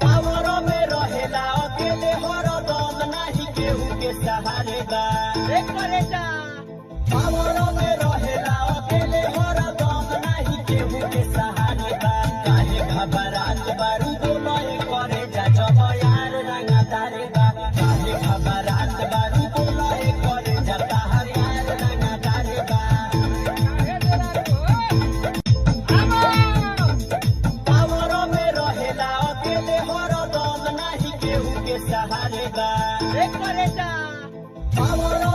पावरों में रहेला अकेले हरदम नाही केहू के सहारे बा पावरों में रहेला अकेले हरदम नाही केहू के सहारे बा काहे घबरात बारू बोलए करे जा जब यार रंगदारे बा काहे घबरात बारू बोलए करे जा ताहार यार रंगदारे बा पावरों में रहेला अकेले हरदम नाही केहू के सहारे बा पावरों